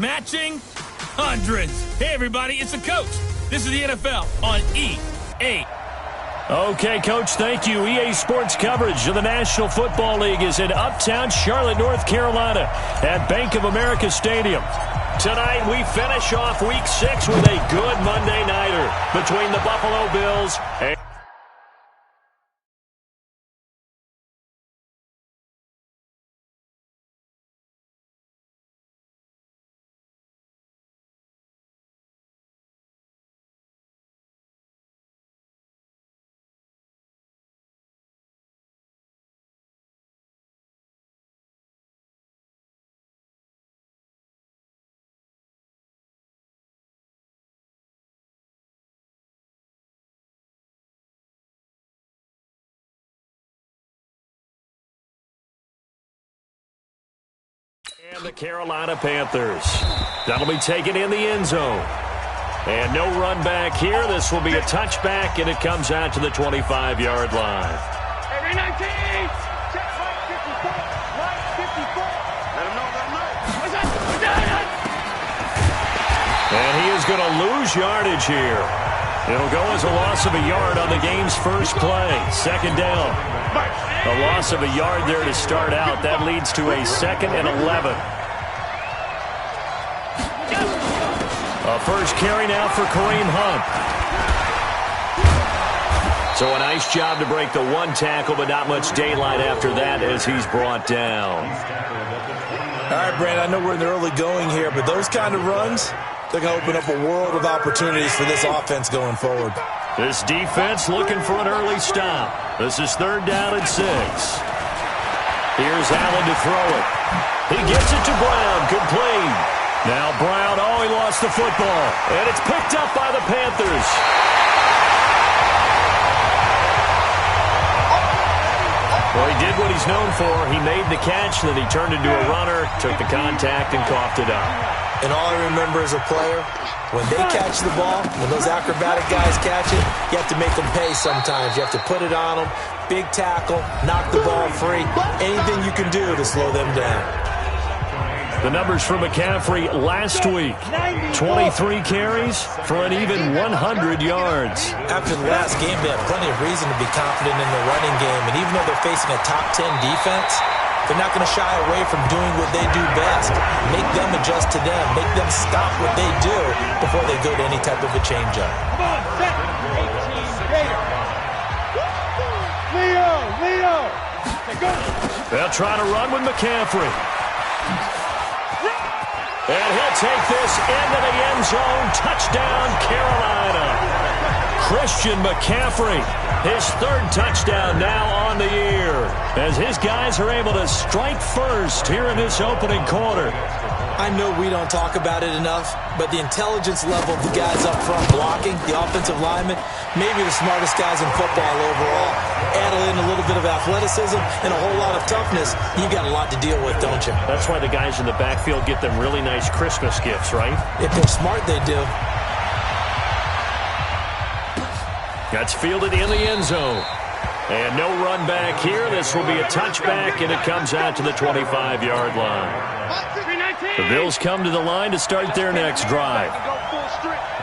matching hundreds. Hey, everybody, it's the coach. This is the NFL on EA. Okay, Coach, thank you. EA Sports coverage of the National Football League is in uptown Charlotte, North Carolina at Bank of America Stadium. Tonight, we finish off Week 6 with a good Monday nighter between the Buffalo Bills and the Carolina Panthers. That'll be taken in the end zone. And no run back here. This will be a touchback, and it comes out to the 25-yard line. Every 19! Check right 54! Right 54! Let him know, let him know. And he is going to lose yardage here. It'll go as a loss of a yard on the game's first play. Second down. A loss of a yard there to start out. That leads to a 2nd and 11. A first carry now for Kareem Hunt. So a nice job to break the one tackle, but not much daylight after that as he's brought down. All right, Brandon, I know we're in the early going here, but those kind of runs, they're going to open up a world of opportunities for this offense going forward. This defense looking for an early stop. This is 3rd down and 6. Here's Allen to throw it. He gets it to Brown. Complete. Now Brown, he lost the football. And it's picked up by the Panthers. Well, he did what he's known for. He made the catch, then he turned into a runner, took the contact, and coughed it up. And all I remember as a player, when they catch the ball, when those acrobatic guys catch it, you have to make them pay sometimes. You have to put it on them, big tackle, knock the ball free, anything you can do to slow them down. The numbers for McCaffrey last week, 23 carries for an even 100 yards. After the last game, they have plenty of reason to be confident in the running game, and even though they're facing a top 10 defense, they're not going to shy away from doing what they do best. Make them adjust to them. Make them stop what they do before they go to any type of a change-up. Come on, set! 18 Gator! Leo! Go! They'll try to run with McCaffrey. And he'll take this into the end zone. Touchdown, Carolina. Christian McCaffrey, his 3rd touchdown now on the year, as his guys are able to strike first here in this opening quarter. I know we don't talk about it enough, but the intelligence level of the guys up front blocking, the offensive linemen, maybe the smartest guys in football overall. Add in a little bit of athleticism and a whole lot of toughness, you got a lot to deal with, don't you? That's why the guys in the backfield get them really nice Christmas gifts, right? If they're smart, they do. That's fielded in the end zone. And no run back here. This will be a touchback, and it comes out to the 25-yard line. The Bills come to the line to start their next drive.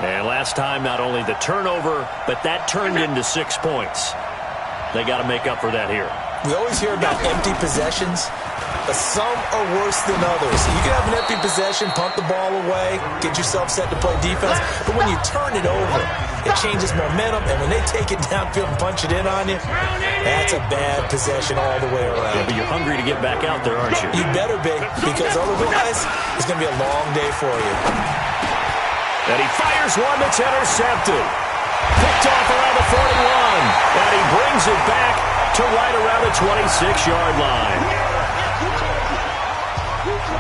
And last time, not only the turnover, but that turned into 6 points. They got to make up for that here. We always hear about empty possessions, but some are worse than others. You can have an empty possession, punt the ball away, get yourself set to play defense, but when you turn it over, it changes momentum, and when they take it downfield and punch it in on you, that's a bad possession all the way around. Yeah, but you're hungry to get back out there, aren't you? You better be, because otherwise, it's going to be a long day for you. And he fires one that's intercepted. Picked off around the 41, and he brings it back to right around the 26-yard line.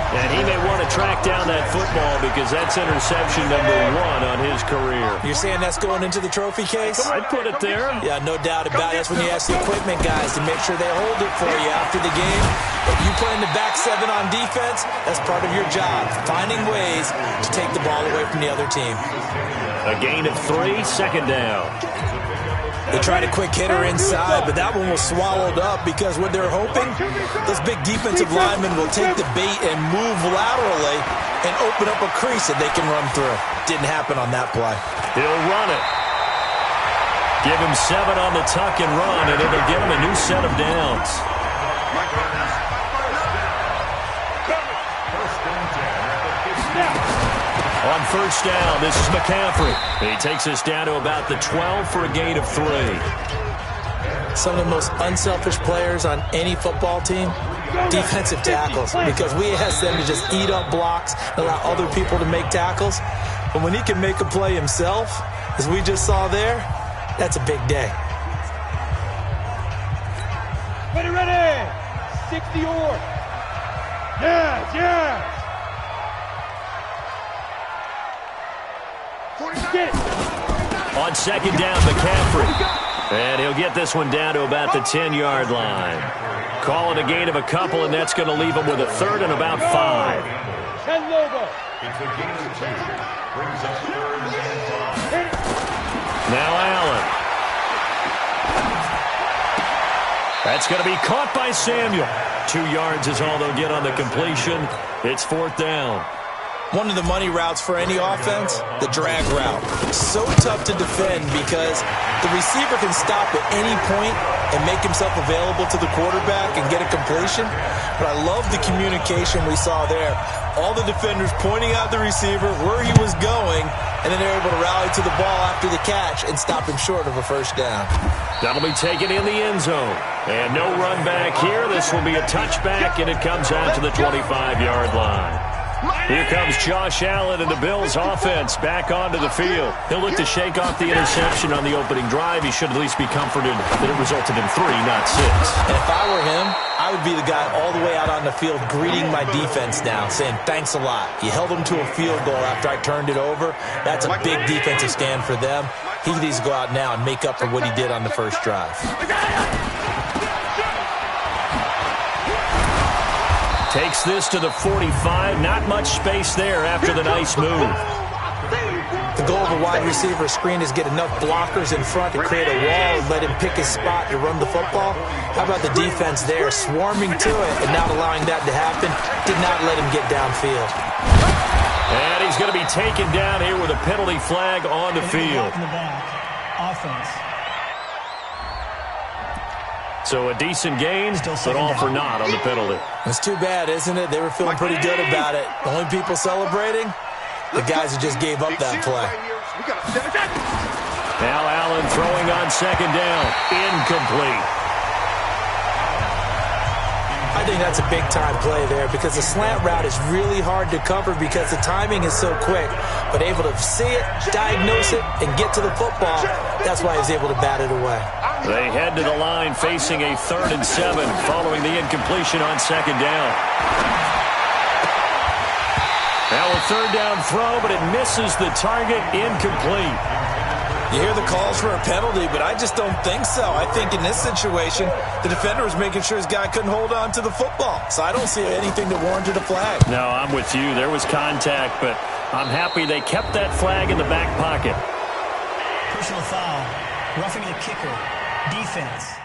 And he may want to track down that football because that's interception number 1 on his career. You're saying that's going into the trophy case? I'd put it there. Yeah, no doubt about it. That's when you ask the equipment guys to make sure they hold it for you after the game. If you play in the back 7 on defense, that's part of your job, finding ways to take the ball away from the other team. A gain of 3, 2nd down. They tried a quick hitter inside, but that one was swallowed up because what they're hoping, those big defensive linemen will take the bait and move laterally and open up a crease that they can run through. Didn't happen on that play. He'll run it. Give him 7 on the tuck and run, and it'll give him a new set of downs. On first down, this is McCaffrey. He takes us down to about the 12 for a gain of 3. Some of the most unselfish players on any football team, defensive tackles, because we ask them to just eat up blocks and allow other people to make tackles. But when he can make a play himself, as we just saw there, that's a big day. Ready. 60 or. Yes. On second down, McCaffrey. And he'll get this one down to about the 10-yard line. Call it a gain of a couple, and that's going to leave him with a third and about 5. 10 logo. Now Allen. That's going to be caught by Samuel. 2 yards is all they'll get on the completion. It's 4th down. One of the money routes for any offense, the drag route. So tough to defend because the receiver can stop at any point and make himself available to the quarterback and get a completion. But I love the communication we saw there. All the defenders pointing out the receiver, where he was going, and then they're able to rally to the ball after the catch and stop him short of a first down. That'll be taken in the end zone. And no run back here. This will be a touchback, and it comes out to the 25-yard line. Here comes Josh Allen and the Bills offense back onto the field. He'll look to shake off the interception on the opening drive. He should at least be comforted that it resulted in 3, not 6. And if I were him, I would be the guy all the way out on the field greeting my defense now, saying thanks a lot. You held them to a field goal after I turned it over. That's a big defensive stand for them. He needs to go out now and make up for what he did on the first drive. Takes this to the 45. Not much space there after the nice move. The goal of a wide receiver screen is get enough blockers in front to create a wall and let him pick his spot to run the football. How about the defense there, swarming to it and not allowing that to happen? Did not let him get downfield. And he's going to be taken down here with a penalty flag on the field. Offense. So a decent gain, but all for naught on the penalty. It's too bad, isn't it? They were feeling pretty good about it. The only people celebrating, the guys who just gave up that play. Now Allen throwing on second down. Incomplete. I think that's a big-time play there because the slant route is really hard to cover because the timing is so quick. But able to see it, diagnose it, and get to the football, that's why he was able to bat it away. They head to the line facing a 3rd and 7 following the incompletion on second down. Now a 3rd down throw, but it misses the target. Incomplete. You hear the calls for a penalty, but I just don't think so. I think in this situation, the defender was making sure his guy couldn't hold on to the football. So I don't see anything that warranted a flag. No, I'm with you. There was contact, but I'm happy they kept that flag in the back pocket. Personal foul. Roughing the kicker. Defense.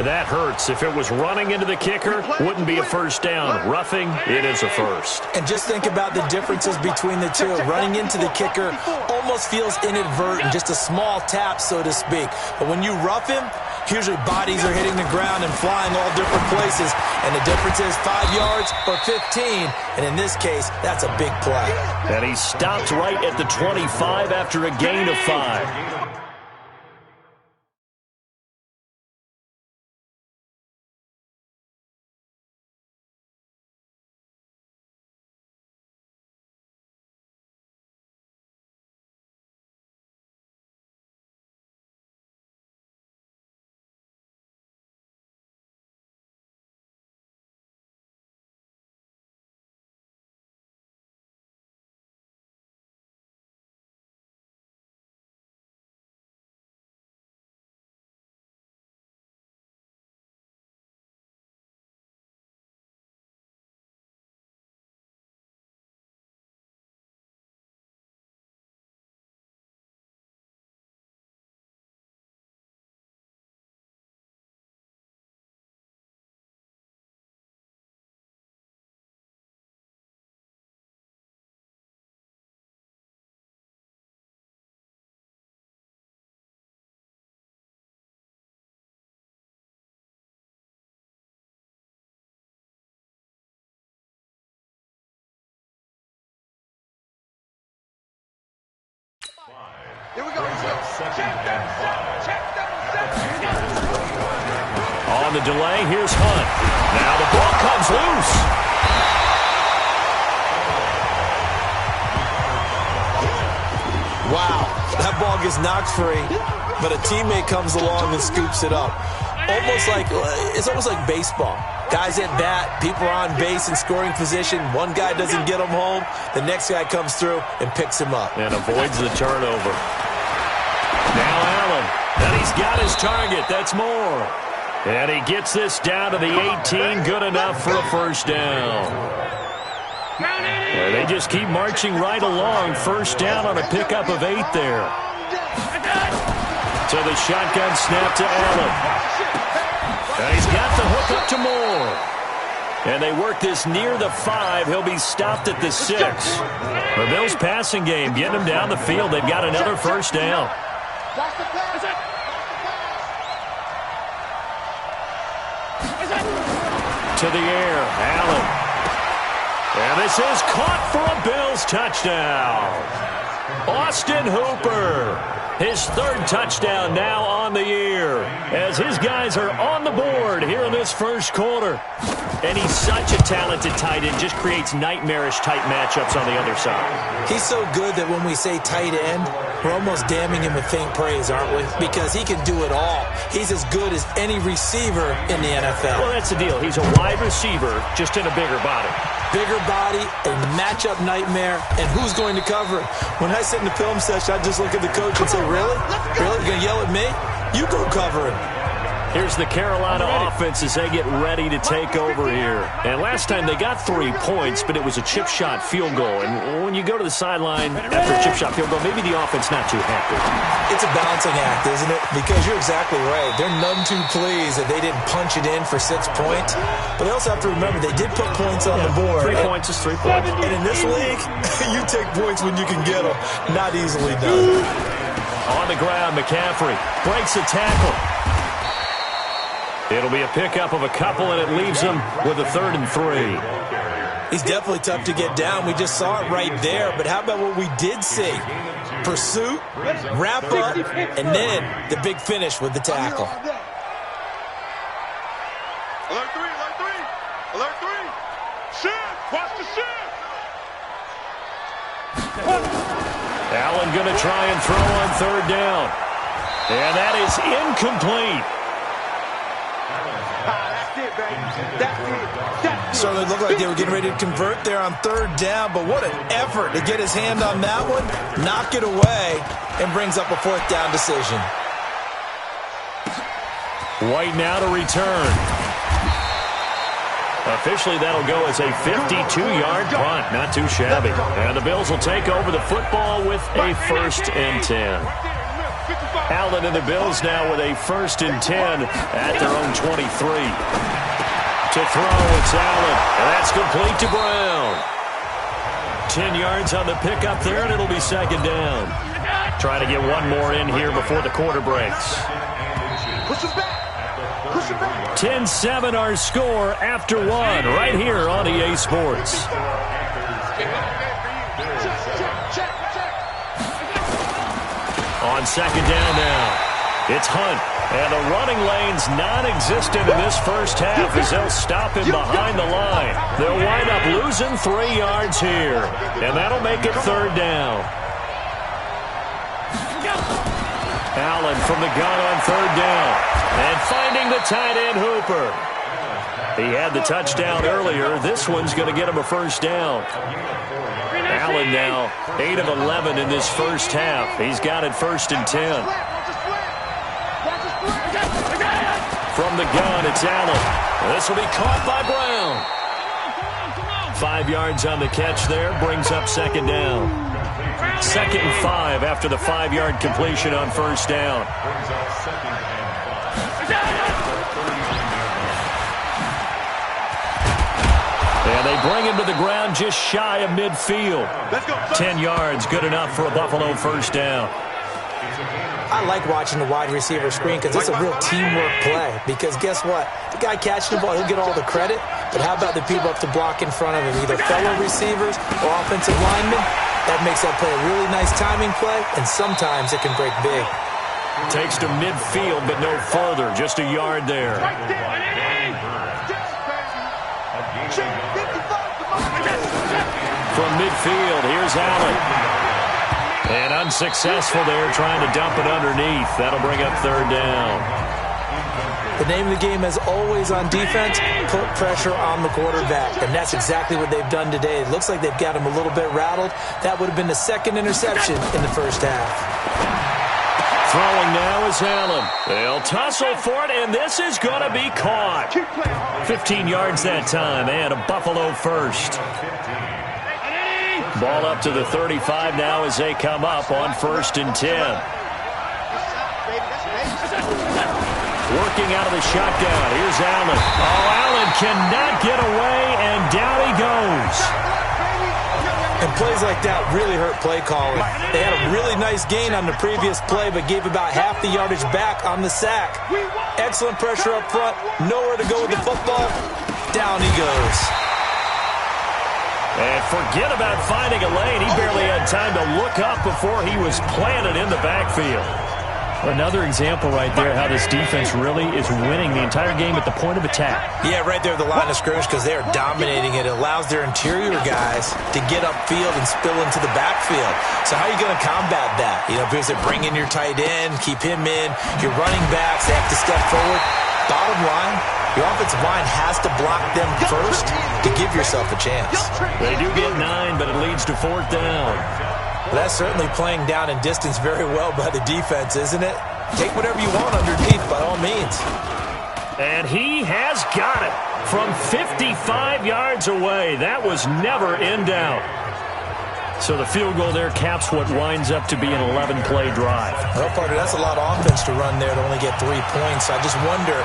That hurts. If it was running into the kicker, wouldn't be a first down. Roughing, it is a first. And just think about the differences between the two. Running into the kicker almost feels inadvertent, just a small tap, so to speak. But when you rough him, usually bodies are hitting the ground and flying all different places. And the difference is 5 yards or 15. And in this case, that's a big play. And he stopped right at the 25 after a gain of 5. Here we go. On the delay, here's Hunt. Now the ball comes loose. Wow, that ball gets knocked free, but a teammate comes along and scoops it up. It's almost like baseball. Guys at bat, people are on base in scoring position. One guy doesn't get him home. The next guy comes through and picks him up. And avoids the turnover. Now Allen. And he's got his target. That's more. And he gets this down to the 18. Good enough for a first down. And they just keep marching right along. First down on a pickup of 8 there. So the shotgun snap to Allen. And he's got the hook up to Moore. And they work this near the 5. He'll be stopped at the 6. The Bills' passing game getting them down the field. They've got another first down. To the air, Allen. And this is caught for a Bills touchdown. Austin Hooper. His third touchdown now on the year as his guys are on the board here in this first quarter. And he's such a talented tight end, just creates nightmarish-type matchups on the other side. He's so good that when we say tight end, we're almost damning him with faint praise, aren't we? Because he can do it all. He's as good as any receiver in the NFL. Well, that's the deal. He's a wide receiver, just in a bigger body. Bigger body, a matchup nightmare, and who's going to cover him? When I sit in the film session, I just look at the coach and say, really? Really? You're going to yell at me? You go cover him. Here's the Carolina offense as they get ready to take over here. And last time they got 3 points, but it was a chip shot field goal. And when you go to the sideline after a chip shot field goal, maybe the offense not too happy. It's a balancing act, isn't it? Because you're exactly right. They're none too pleased that they didn't punch it in for 6 points. But they also have to remember they did put points on the board. 3 points is 3 points. And in this league, you take points when you can get them. Not easily done. On the ground, McCaffrey breaks a tackle. It'll be a pickup of a couple, and it leaves them with a 3rd and 3. He's definitely tough to get down. We just saw it right there. But how about what we did see? Pursuit, wrap up, and then the big finish with the tackle. Alert 3, alert 3, alert 3. Shift, watch the shift. Allen going to try and throw on 3rd down. And that is incomplete. Certainly looked like they were getting ready to convert there on 3rd down, but what an effort to get his hand on that one, knock it away, and brings up a 4th down decision. White now to return. Officially, that'll go as a 52-yard punt. Not too shabby. And the Bills will take over the football with a 1st and 10. Allen and the Bills now with a 1st and 10 at their own 23. To throw, it's Allen, and that's complete to Brown. 10 yards on the pickup there, and it'll be 2nd down. Trying to get one more in here before the quarter breaks. 10-7 our score after one right here on EA Sports. On 2nd down now, it's Hunt. And the running lane's non-existent in this first half as they'll stop him behind the line. They'll wind up losing 3 yards here. And that'll make it 3rd down. Allen from the gun on 3rd down. And finding the tight end Hooper. He had the touchdown earlier. This one's going to get him a 1st down. Allen now 8 of 11 in this first half. He's got it 1st and 10. From the gun, it's Allen. This will be caught by Brown. 5 yards on the catch there, brings up 2nd down. 2nd and 5 after the 5-yard completion on 1st down. And they bring him to the ground just shy of midfield. 10 yards, good enough for a Buffalo 1st down. I like watching the wide receiver screen because it's a real teamwork play. Because guess what? The guy catching the ball, he'll get all the credit. But how about the people up to block in front of him, either fellow receivers or offensive linemen? That makes that play a really nice timing play, and sometimes it can break big. Takes to midfield, but no further. Just a yard there. From midfield, here's Allen. And unsuccessful there, trying to dump it underneath. That'll bring up 3rd down. The name of the game is always on defense, put pressure on the quarterback. And that's exactly what they've done today. It looks like they've got him a little bit rattled. That would have been the 2nd interception in the first half. Throwing now is Allen. They'll tussle for it, and this is going to be caught. 15 yards that time, and a Buffalo 1st. Ball up to the 35 now as they come up on 1st and 10. Working out of the shotgun. Here's Allen. Oh, Allen cannot get away, and down he goes. And plays like that really hurt play calling. They had a really nice gain on the previous play, but gave about half the yardage back on the sack. Excellent pressure up front. Nowhere to go with the football. Down he goes. And forget about finding a lane. He barely had time to look up before he was planted in the backfield. Another example right there how this defense really is winning the entire game at the point of attack. Yeah, right there at the line of scrimmage because they are dominating it. It allows their interior guys to get upfield and spill into the backfield. So how are you going to combat that? You know, because they bring in your tight end, keep him in. Your running backs, they have to step forward. Bottom line, your offensive line has to block them first to give yourself a chance. They do get 9, but it leads to 4th down. Well, that's certainly playing down in distance very well by the defense, isn't it? Take whatever you want underneath, by all means. And he has got it from 55 yards away. That was never in doubt. So the field goal there caps what winds up to be an 11-play drive. Well, partner, that's a lot of offense to run there to only get 3 points. I just wonder,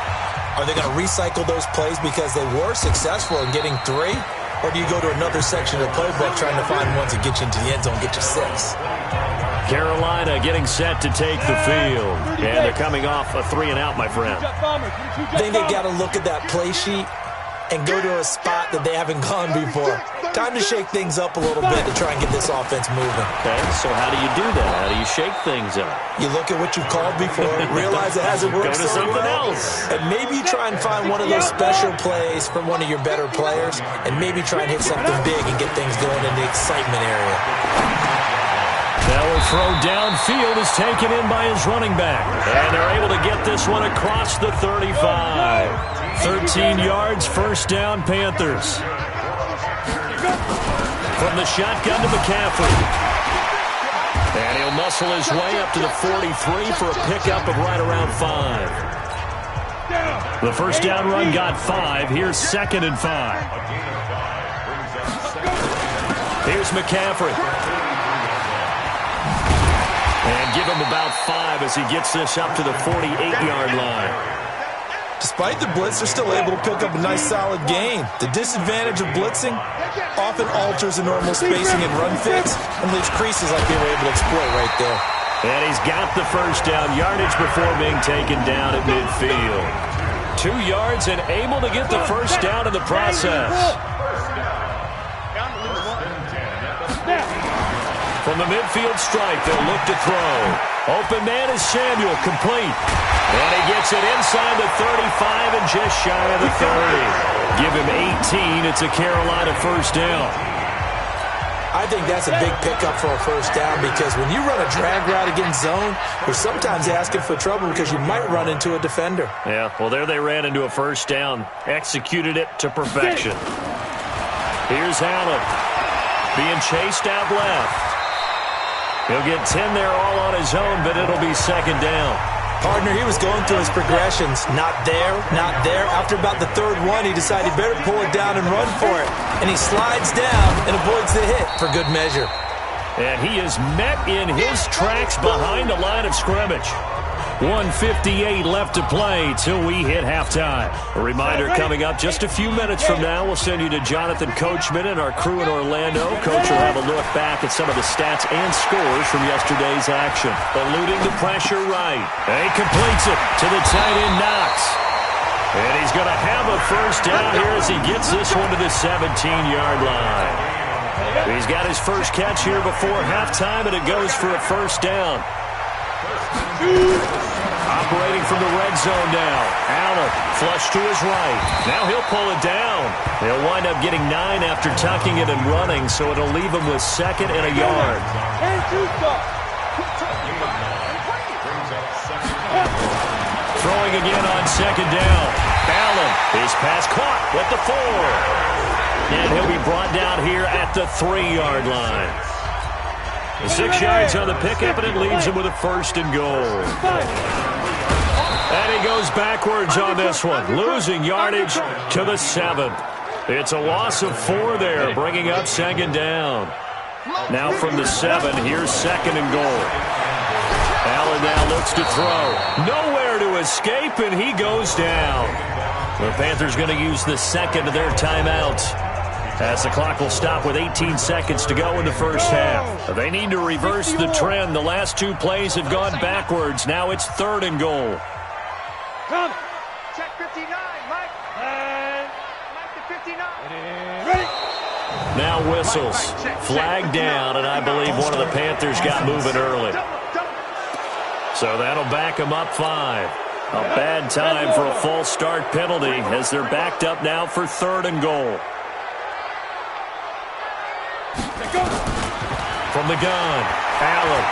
are they going to recycle those plays because they were successful in getting 3? Or do you go to another section of the playbook trying to find ones that get you into the end zone, get you 6? Carolina getting set to take the field. And they're coming off a 3-and-out, my friend. I think they've got to look at that play sheet and go to a spot that they haven't gone before. Time to shake things up a little bit to try and get this offense moving. Okay, so how do you do that? How do you shake things up? You look at what you've called before, realize it hasn't worked Go to so something well, else. and maybe try and find one of those special plays from one of your better players, and maybe try and hit something big and get things going in the excitement area. Now a throw downfield is taken in by his running back. And they're able to get this one across the 35. 13 yards, 1st down, Panthers. From the shotgun to McCaffrey. And he'll muscle his way up to the 43 for a pickup of right around 5. The 1st down run got 5. Here's 2nd and 5. Here's McCaffrey. And give him him about 5 as he gets this up to the 48-yard line. Despite the blitz, they're still able to pick up a nice, solid gain. The disadvantage of blitzing often alters the normal spacing and run fits and leaves creases like they were able to exploit right there. And he's got the first down yardage before being taken down at midfield. 2 yards and able to get the first down in the process. From the midfield strike, they'll look to throw. Open man is Samuel, complete. And he gets it inside the 35 and just shy of the 30. Give him 18. It's a Carolina first down. I think that's a big pickup for a first down because when you run a drag route against zone, you're sometimes asking for trouble because you might run into a defender. Yeah, well, there they ran into a first down. Executed it to perfection. Here's Allen being chased out left. He'll get 10 there all on his own, but it'll be second down. Partner, he was going through his progressions. Not there, not there. After about the third one, he decided he better pull it down and run for it. And he slides down and avoids the hit for good measure. And he is met in his tracks behind the line of scrimmage. 1:58 left to play till we hit halftime. A reminder coming up just a few minutes from now. We'll send you to Jonathan Coachman and our crew in Orlando. Coach will have a look back at some of the stats and scores from yesterday's action. Eluding the pressure right. And he completes it to the tight end Knox. And he's going to have a first down here as he gets this one to the 17-yard line. He's got his first catch here before halftime, and it goes for a first down. Operating from the red zone now. Allen flush to his right. Now he'll pull it down. He'll wind up getting 9 after tucking it and running, so it'll leave him with second and a yard. Throwing again on second down. Allen, his pass caught with the 4. And he'll be brought down here at the 3-yard line. 6 yards on the pickup, and it leaves him with a first and goal. And he goes backwards on this one, losing yardage to the 7. It's a loss of 4 there, bringing up second down. Now from the 7, here's second and goal. Allen now looks to throw. Nowhere to escape, and he goes down. The Panthers going to use the second of their timeouts, as the clock will stop with 18 seconds to go in the first half. They need to reverse the trend. The last 2 plays have gone backwards. Now it's third and goal. Come. Check 59, Mike. And Mike to 59. Ready? Now whistles. Flag down, and I believe one of the Panthers got moving early. So that'll back them up 5. A bad time for a false start penalty as they're backed up now for third and goal. From the gun, Allen.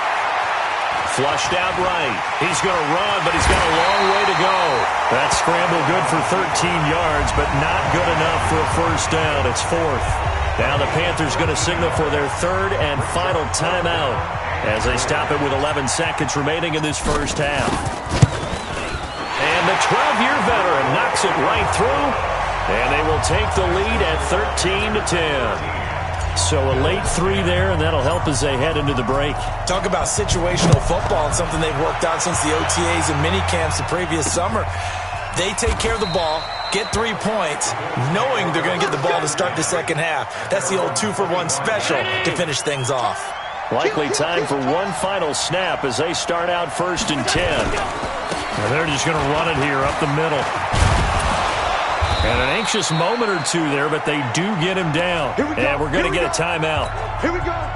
Flushed out right. He's going to run, but he's got a long way to go. That scramble good for 13 yards, but not good enough for a first down. It's 4th. Now the Panthers going to signal for their third and final timeout as they stop it with 11 seconds remaining in this first half. And the 12-year veteran knocks it right through, and they will take the lead at 13-10. So a late 3 there, and that'll help as they head into the break. Talk about situational football and something they've worked out since the OTAs and mini camps the previous summer. They take care of the ball, get 3 points, knowing they're going to get the ball to start the second half. That's the old 2-for-1 special to finish things off. Likely time for one final snap as they start out first and 10. And they're just going to run it here up the middle. And an anxious moment or 2 there, but they do get him down. And we're going to get a timeout.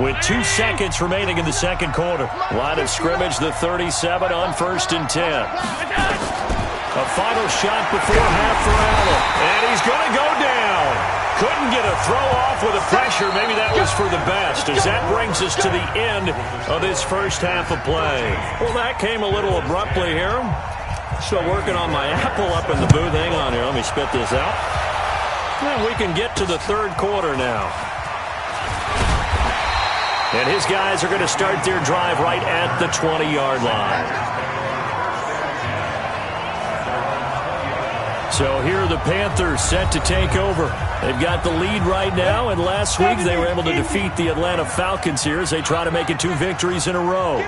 With 2 seconds remaining in the second quarter. Line of scrimmage, the 37 on first and 10. A final shot before half for Allen. And he's going to go down. Couldn't get a throw off with the pressure. Maybe that was for the best, as that brings us to the end of this first half of play. Well, that came a little abruptly here. Still working on my apple up in the booth. Hang on here. Let me spit this out. And we can get to the third quarter now. And his guys are going to start their drive right at the 20-yard line. So here are the Panthers set to take over. They've got the lead right now, and last week they were able to defeat the Atlanta Falcons here as they try to make it 2 victories in a row.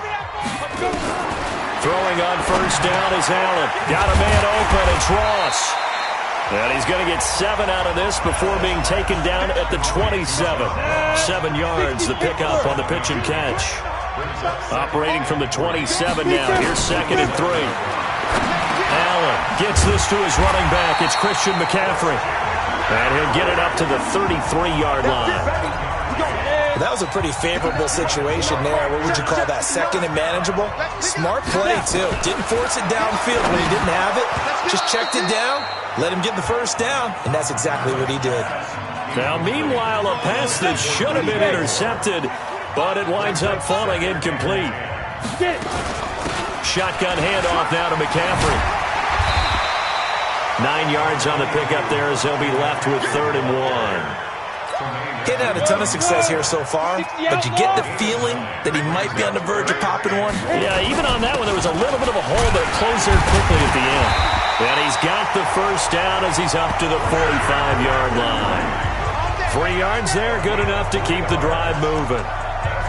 throwing on first down is Allen. Got a man open. It's Ross. And he's going to get 7 out of this before being taken down at the 27. 7 yards, the pickup on the pitch and catch. Operating from the 27 now. Here's 2nd and 3. Allen gets this to his running back. It's Christian McCaffrey. And he'll get it up to the 33-yard line. That was a pretty favorable situation there. What would you call that? 2nd and manageable? Smart play, too. Didn't force it downfield when he didn't have it. Just checked it down, let him get the first down, and that's exactly what he did. Now, meanwhile, a pass that should have been intercepted, but it winds up falling incomplete. Shotgun handoff now to McCaffrey. 9 yards on the pickup there as they'll be left with 3rd and 1. He's had a ton of success here so far, but you get the feeling that he might be on the verge of popping one. Yeah, even on that one, there was a little bit of a hole, but it closed there quickly at the end. And he's got the first down as he's up to the 45-yard line. 3 yards there, good enough to keep the drive moving.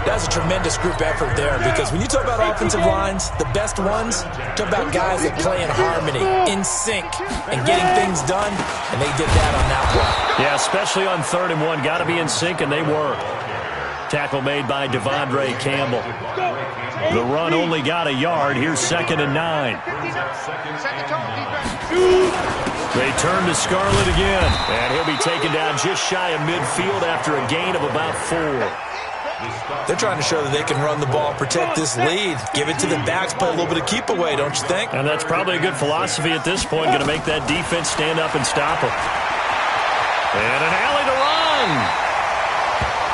That's a tremendous group effort there, because when you talk about offensive lines, the best ones, talk about guys that play in harmony, in sync, and getting things done, and they did that on that play. Yeah, especially on 3rd and 1. Got to be in sync, and they were. Tackle made by Devondre Campbell. The run only got a yard. Here's 2nd and 9. They turn to Scarlett again, and he'll be taken down just shy of midfield after a gain of about 4. They're trying to show that they can run the ball, protect this lead, give it to the backs, play a little bit of keep away, don't you think? And that's probably a good philosophy at this point, going to make that defense stand up and stop them. And an alley to run.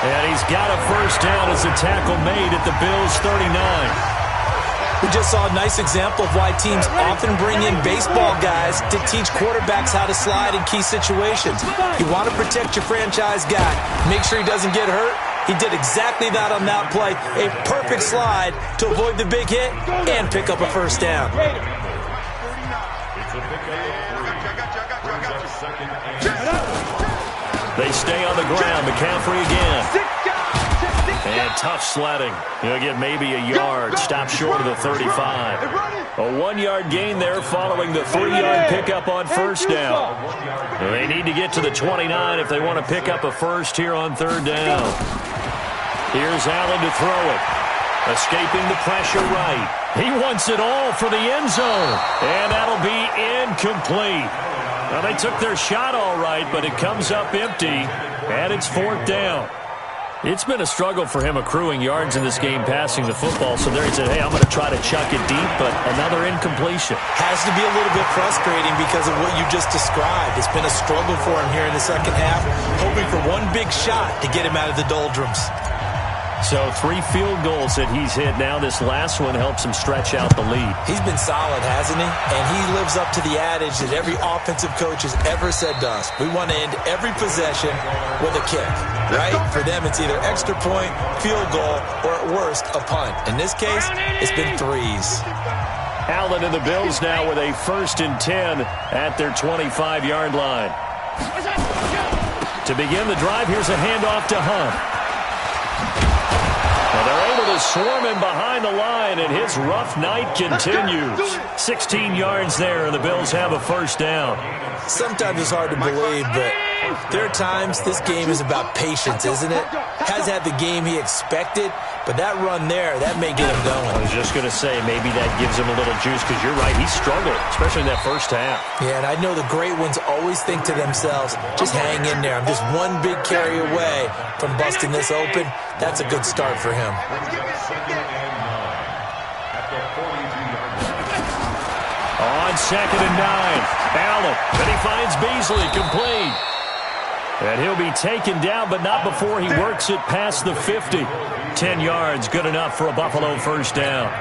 And he's got a first down as a tackle made at the Bills' 39. We just saw a nice example of why teams often bring in baseball guys to teach quarterbacks how to slide in key situations. You want to protect your franchise guy. Make sure he doesn't get hurt. He did exactly that on that play. A perfect slide to avoid the big hit and pick up a first down. They stay on the ground. McCaffrey again. And tough sledding. He'll get maybe a yard. Stop short of the 35. A 1-yard gain there following the 3-yard pickup on first down. They need to get to the 29 if they want to pick up a first here on 3rd down. Here's Allen to throw it. Escaping the pressure right. He wants it all for the end zone. And that'll be incomplete. Now, they took their shot all right, but it comes up empty. And it's 4th down. It's been a struggle for him accruing yards in this game passing the football. So there he said, hey, I'm going to try to chuck it deep, but another incompletion. Has to be a little bit frustrating because of what you just described. It's been a struggle for him here in the second half, hoping for one big shot to get him out of the doldrums. So 3 field goals that he's hit now. This last one helps him stretch out the lead. He's been solid, hasn't he? And he lives up to the adage that every offensive coach has ever said to us. We want to end every possession with a kick, right? For them, it's either extra point, field goal, or at worst, a punt. In this case, it's been 3s. Allen and the Bills now with a 1st and 10 at their 25-yard line. To begin the drive, here's a handoff to Hunt. Well, they're able to swarm him behind the line, and his rough night continues. 16 yards there, and the Bills have a first down. Sometimes it's hard to believe, but there are times this game is about patience, isn't it? Has had the game he expected, but that run there, that may get him going. I was just going to say, maybe that gives him a little juice, because you're right, he struggled, especially in that first half. Yeah, and I know the great ones always think to themselves, just hang in there. I'm just one big carry away from busting this open. That's a good start for him. On 2nd and 9, Allen, and he finds Beasley complete. And he'll be taken down, but not before he works it past the 50. 10 yards, good enough for a Buffalo first down.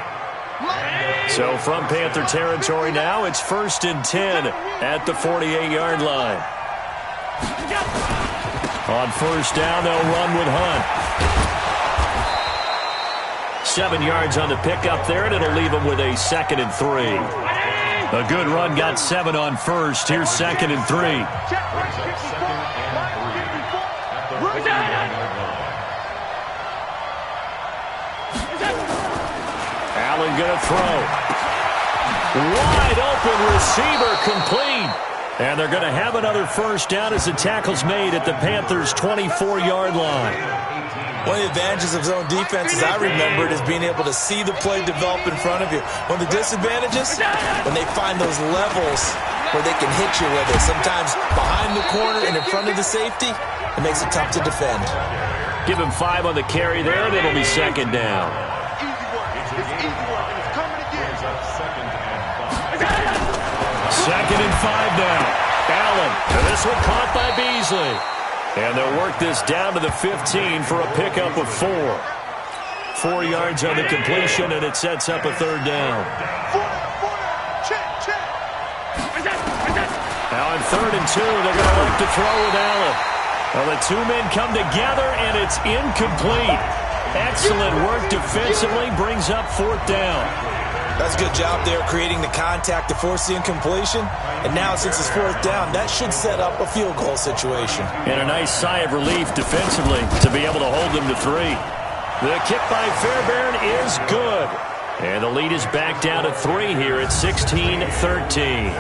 So from Panther territory now, it's 1st and 10 at the 48-yard line. On first down, they'll run with Hunt. 7 yards on the pickup there, and it'll leave him with a 2nd and 3. A good run, got 7 on first. Here's 2nd and 3. Allen going to throw. Wide open receiver complete. And they're going to have another first down as the tackle's made at the Panthers' 24-yard line. One of the advantages of zone defense, as I remember it, is being able to see the play develop in front of you. One of the disadvantages, when they find those levels where they can hit you with it. Sometimes behind the corner and in front of the safety, it makes it tough to defend. Give him 5 on the carry there, and it'll be second down. Second and 5 now. Allen, and this one caught by Beasley. And they'll work this down to the 15 for a pickup of 4. 4 yards on the completion, and it sets up a third down. Now on 3rd and 2, they're going to look to throw with Allen. Well, the two men come together, and it's incomplete. Excellent work defensively, brings up 4th down. That's a good job there creating the contact to force the incompletion. And now, since it's 4th down, that should set up a field goal situation. And a nice sigh of relief defensively to be able to hold them to 3. The kick by Fairbairn is good. And the lead is back down to 3 here at 16-13.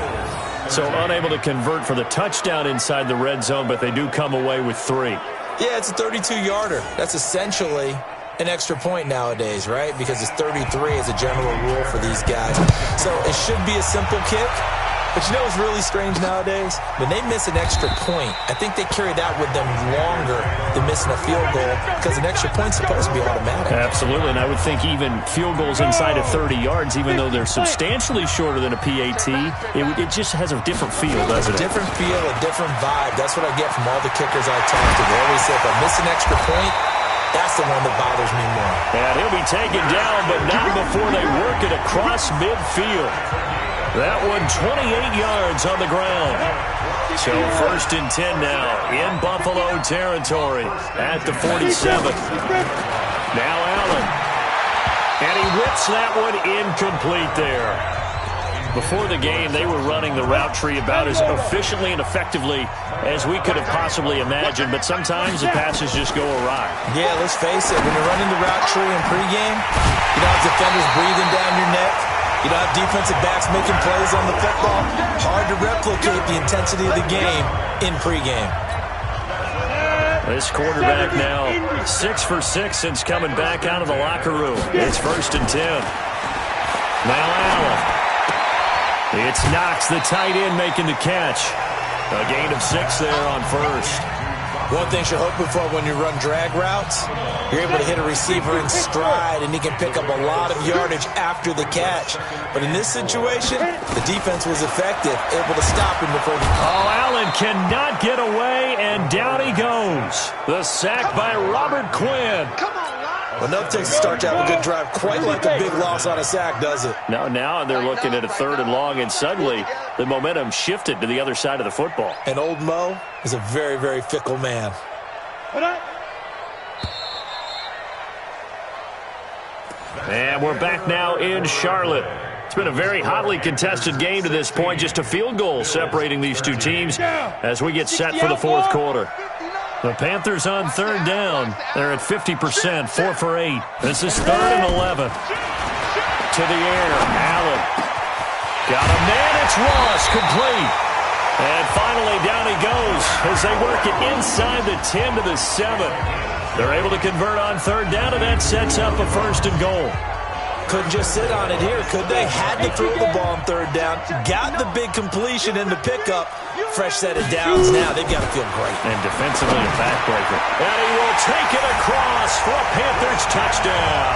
So unable to convert for the touchdown inside the red zone, but they do come away with 3. Yeah, it's a 32-yarder. That's essentially an extra point nowadays, right? Because it's 33 as a general rule for these guys. So it should be a simple kick. But you know what's really strange nowadays? When they miss an extra point, I think they carry that with them longer than missing a field goal because an extra point's supposed to be automatic. Absolutely, and I would think even field goals inside of 30 yards, even though they're substantially shorter than a PAT, it just has a different feel, doesn't it? A different feel, a different vibe. That's what I get from all the kickers I talk to. They always say, if I miss an extra point, that's the one that bothers me more. And he'll be taken down, but not before they work it across midfield. That one 28 yards on the ground. So 1st and 10 now in Buffalo territory at the 47. Now Allen. And he whips that one incomplete there. Before the game, they were running the route tree about as efficiently and effectively as we could have possibly imagined, but sometimes the passes just go awry. Yeah, let's face it. When you're running the route tree in pregame, you don't have defenders breathing down your neck. You don't have defensive backs making plays on the football. Hard to replicate the intensity of the game in pregame. This quarterback now 6 for 6 since coming back out of the locker room. It's 1st and 10. Now Allen. It's Knox, the tight end, making the catch. A gain of 6 there on 1st. One thing you're hoping for when you run drag routes, you're able to hit a receiver in stride, and he can pick up a lot of yardage after the catch. But in this situation, the defense was effective, able to stop him before the... Oh, Allen cannot get away, and down he goes. The sack by Robert Quinn. Well, nothing takes a start to have a good drive quite like a big loss on a sack, does it? Now they're looking at a 3rd and long, and suddenly the momentum shifted to the other side of the football. And old Mo is a very, very fickle man. And we're back now in Charlotte. It's been a very hotly contested game to this point, just a field goal separating these two teams as we get set for the 4th quarter. The Panthers on 3rd down. They're at 50%, 4 for 8. This is 3rd and 11. To the air, Allen. Got a man, it's Ross, complete. And finally down he goes as they work it inside the 10 to the 7. They're able to convert on 3rd down, and that sets up a 1st and goal. Couldn't just sit on it here, could they? Had to throw the ball on 3rd down. Got the big completion in the pickup. Fresh set of downs now. They've got to feel great. And defensively a backbreaker. And he will take it across for a Panthers touchdown.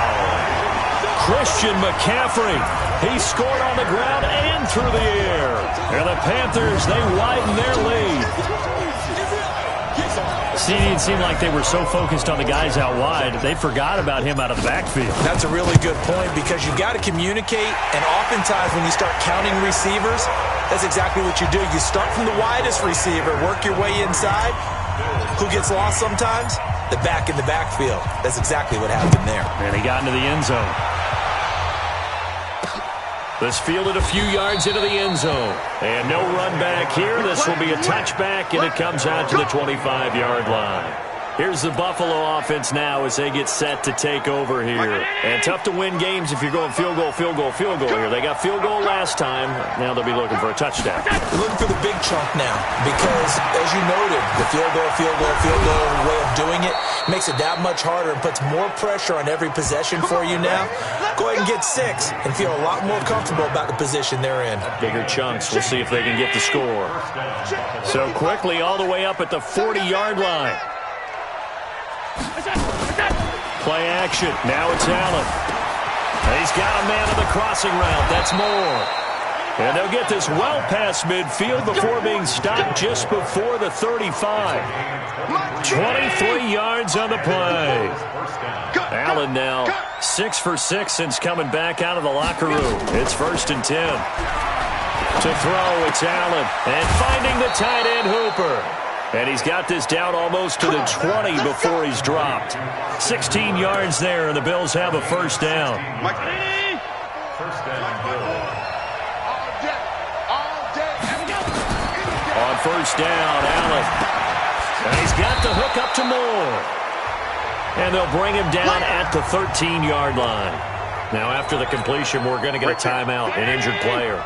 Christian McCaffrey. He scored on the ground and through the air. And the Panthers, they widen their lead. See, it seemed like they were so focused on the guys out wide, they forgot about him out of the backfield. That's a really good point because you've got to communicate, and oftentimes when you start counting receivers, that's exactly what you do. You start from the widest receiver, work your way inside. Who gets lost sometimes? The back in the backfield. That's exactly what happened there. And he got into the end zone. This fielded a few yards into the end zone. And no run back here. This will be a touchback, and it comes out to the 25-yard line. Here's the Buffalo offense now as they get set to take over here. And tough to win games if you're going field goal, field goal, field goal here. They got field goal last time. Now they'll be looking for a touchdown. They're looking for the big chunk now because, as you noted, the field goal way of doing it makes it that much harder and puts more pressure on every possession for you now. Go ahead and get 6 and feel a lot more comfortable about the position they're in. Bigger chunks. We'll see if they can get the score. So quickly all the way up at the 40-yard line. Play action. Now it's Allen. He's got a man on the crossing route. That's Moore. And they'll get this well past midfield before being stopped just before the 35. 23 yards on the play. Allen now 6 for 6 since coming back out of the locker room. It's 1st and 10. To throw, it's Allen. And finding the tight end Hooper. And he's got this down almost to the 20 before he's dropped. 16 yards there, and the Bills have a first down. On first down, Allen. And he's got the hook up to Moore. And they'll bring him down at the 13-yard line. Now, after the completion, we're going to get a timeout, an injured player.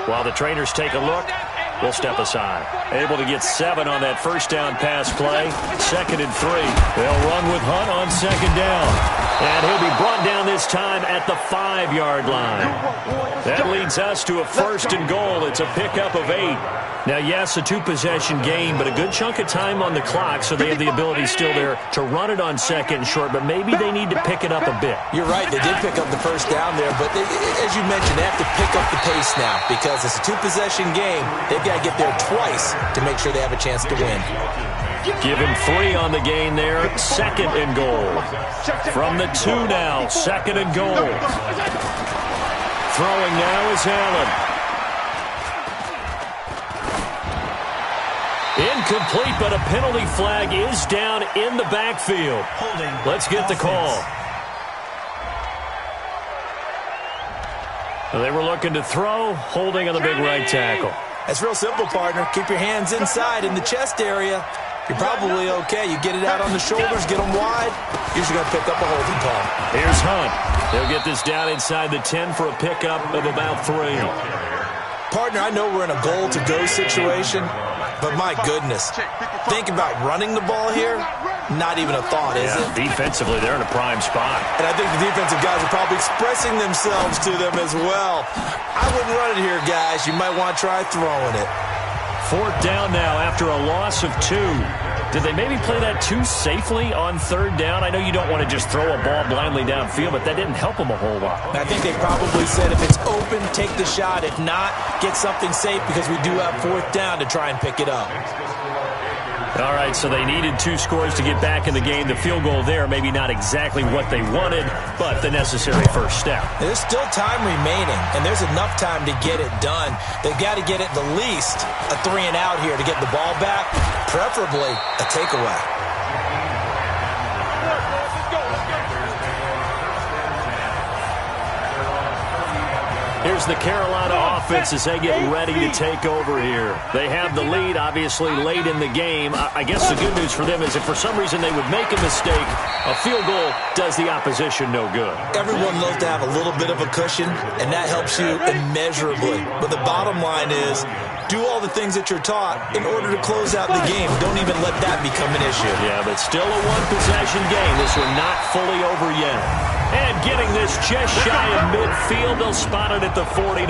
While the trainers take a look, we'll step aside. Able to get 7 on that first down pass play. 2nd and 3. They'll run with Hunt on 2nd down. And he'll be brought down this time at the 5-yard line. That leads us to a 1st and goal. It's a pickup of 8. Now, yes, a 2-possession game, but a good chunk of time on the clock, so they have the ability still there to run it on 2nd and short, but maybe they need to pick it up a bit. You're right. They did pick up the first down there, but as you mentioned, they have to pick up the pace now because it's a 2-possession game. They've got to get there twice to make sure they have a chance to win. Give him 3 on the gain there. 2nd and goal. From the 2 now. 2nd and goal. Throwing now is Allen. Incomplete, but a penalty flag is down in the backfield. Let's get the call. They were looking to throw, holding on the big right tackle. That's real simple, partner. Keep your hands inside in the chest area. You're probably okay. You get it out on the shoulders, get them wide. Usually going to pick up a holding call. Here's Hunt. He'll get this down inside the 10 for a pickup of about 3. Partner, I know we're in a goal-to-go situation, but my goodness, think about running the ball here. Not even a thought, is it? Defensively, they're in a prime spot. And I think the defensive guys are probably expressing themselves to them as well. I wouldn't run it here, guys. You might want to try throwing it. 4th down now after a loss of 2. Did they maybe play that too safely on 3rd down? I know you don't want to just throw a ball blindly downfield, but that didn't help them a whole lot. I think they probably said if it's open, take the shot. If not, get something safe because we do have 4th down to try and pick it up. All right, so they needed 2 scores to get back in the game. The field goal there, maybe not exactly what they wanted, but the necessary first step. There's still time remaining, and there's enough time to get it done. They've got to get at the least a 3 and out here to get the ball back, preferably a takeaway. Here's the Carolina offense as they get ready to take over here. They have the lead, obviously, late in the game. I guess the good news for them is if for some reason they would make a mistake, a field goal does the opposition no good. Everyone loves to have a little bit of a cushion, and that helps you immeasurably. But the bottom line is, do all the things that you're taught in order to close out the game. Don't even let that become an issue. Yeah, but still a 1-possession game. This one not fully over yet. And getting this just shy of midfield, they'll spot it at the 49.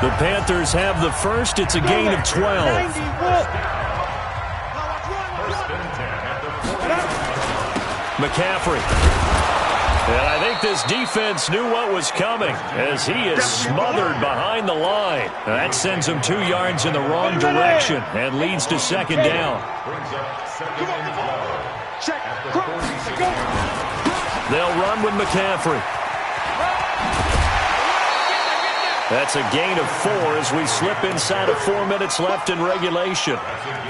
The Panthers have the first. It's a gain of 12. McCaffrey. And I think this defense knew what was coming as he is smothered behind the line. That sends him 2 yards in the wrong direction and leads to 2nd down. They'll run with McCaffrey. That's a gain of 4 as we slip inside of 4 minutes left in regulation.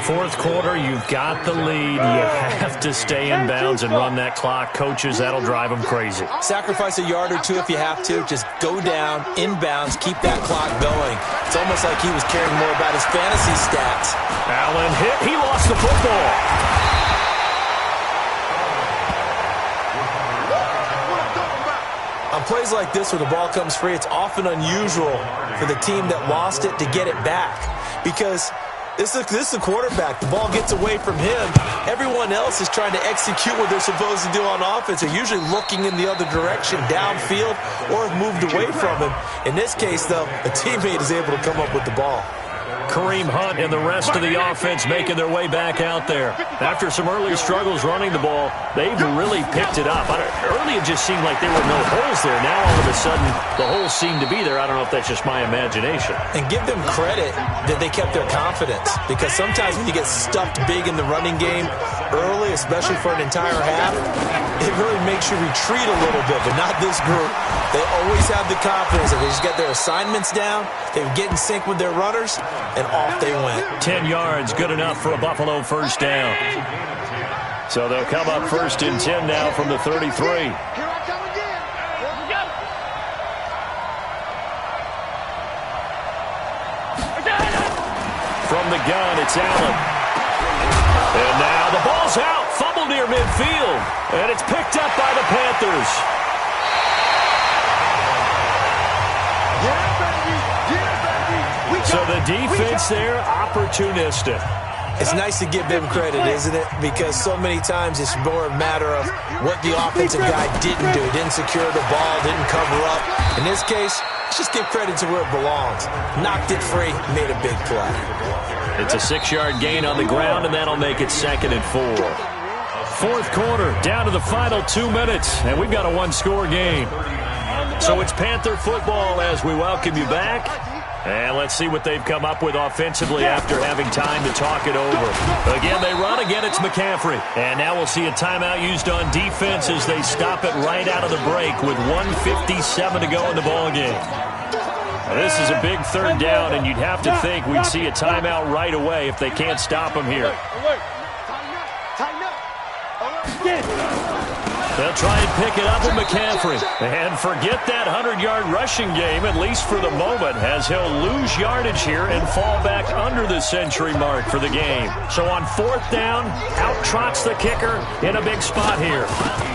4th quarter, you've got the lead. You have to stay in bounds and run that clock. Coaches, that'll drive them crazy. Sacrifice a yard or 2 if you have to. Just go down, in bounds, keep that clock going. It's almost like he was caring more about his fantasy stats. Allen hit. He lost the football. plays like this where the ball comes free, it's often unusual for the team that lost it to get it back because this is a quarterback. The ball gets away from him. Everyone else is trying to execute what they're supposed to do on offense. They're usually looking in the other direction, downfield, or have moved away from him. In this case, though, a teammate is able to come up with the ball. Kareem Hunt and the rest of the offense making their way back out there. After some early struggles running the ball, they've really picked it up. Early it just seemed like there were no holes there. Now all of a sudden the holes seem to be there. I don't know if that's just my imagination. And give them credit that they kept their confidence, because sometimes when you get stuffed big in the running game early, especially for an entire half, it really makes you retreat a little bit, but not this group. They always have the confidence that they just get their assignments down, they get in sync with their runners, and off they went. 10 yards, good enough for a Buffalo first down. So they'll come up 1st and 10 now from the 33. Here I come again. Here we go. From the gun, it's Allen. And now the ball's out. Fumble near midfield. And it's picked up by the Panthers. So the defense there, opportunistic. It's nice to give them credit, isn't it? Because so many times it's more a matter of what the offensive guy didn't do. Didn't secure the ball, didn't cover up. In this case, let's just give credit to where it belongs. Knocked it free, made a big play. It's a 6-yard gain on the ground, and that'll make it 2nd and 4. Fourth quarter, down to the final 2 minutes, and we've got a one-score game. So it's Panther football as we welcome you back. And let's see what they've come up with offensively after having time to talk it over. Again, they run. Again, it's McCaffrey. And now we'll see a timeout used on defense as they stop it right out of the break with 1:57 to go in the ballgame. Now, this is a big 3rd down, and you'd have to think we'd see a timeout right away if they can't stop them here. They'll try and pick it up with McCaffrey. And forget that 100-yard rushing game, at least for the moment, as he'll lose yardage here and fall back under the century mark for the game. So on 4th down, out trots the kicker in a big spot here.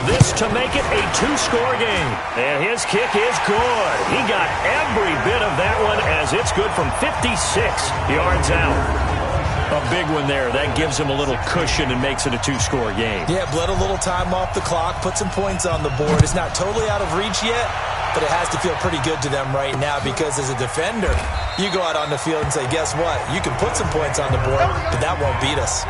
This to make it a 2-score game. And his kick is good. He got every bit of that one as it's good from 56 yards out. A big one there. That gives him a little cushion and makes it a 2-score game. Yeah, bled a little time off the clock, put some points on the board. It's not totally out of reach yet, but it has to feel pretty good to them right now because as a defender, you go out on the field and say, guess what? You can put some points on the board, but that won't beat us.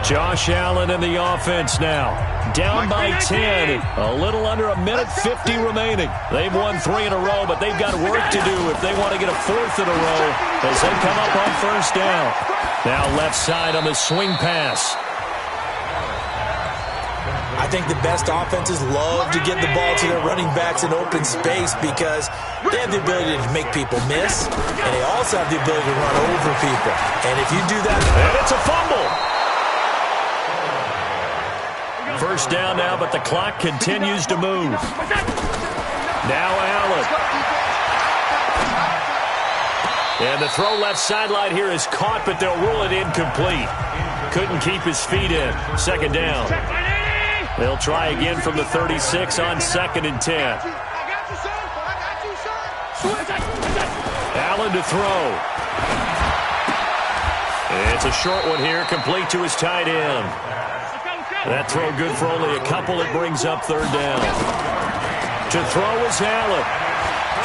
Josh Allen in the offense now. Down by 10. A little under 1:50 remaining. They've won 3 in a row, but they've got work to do if they want to get a 4th in a row as they come up on 1st down. Now left side on the swing pass. I think the best offenses love to get the ball to their running backs in open space because they have the ability to make people miss, and they also have the ability to run over people. And if you do that... And it's a fumble. First down now, but the clock continues to move. Now Allen. And the throw left sideline here is caught, but they'll rule it incomplete. Couldn't keep his feet in. 2nd down. They'll try again from the 36 on 2nd and 10. Allen to throw. It's a short one here, complete to his tight end. That throw good for only a couple. It brings up 3rd down. To throw is Allen.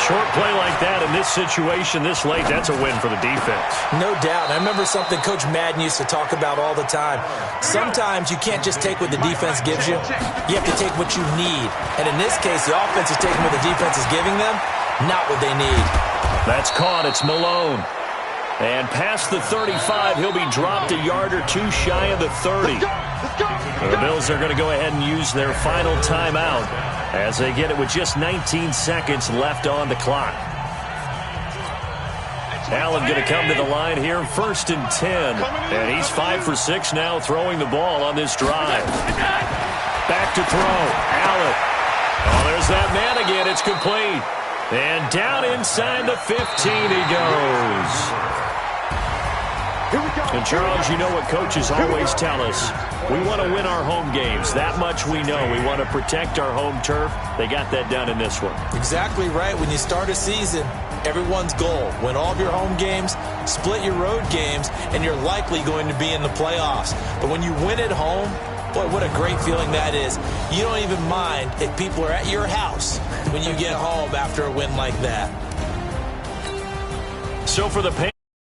Short play like that in this situation this late, that's a win for the defense. No doubt. I remember something Coach Madden used to talk about all the time. Sometimes you can't just take what the defense gives you. You have to take what you need. And in this case, the offense is taking what the defense is giving them, not what they need. That's caught. It's Malone. And past the 35, he'll be dropped a yard or 2 shy of the 30. The Bills are going to go ahead and use their final timeout as they get it with just 19 seconds left on the clock. Allen going to come to the line here, 1st and 10. And he's 5 for 6 now throwing the ball on this drive. Back to throw. Allen. Oh, there's that man again. It's complete. And down inside the 15 he goes. And, Charles, you know what coaches always tell us. We want to win our home games. That much we know. We want to protect our home turf. They got that done in this one. Exactly right. When you start a season, everyone's goal, win all of your home games, split your road games, and you're likely going to be in the playoffs. But when you win at home, boy, what a great feeling that is. You don't even mind if people are at your house when you get home after a win like that. So for the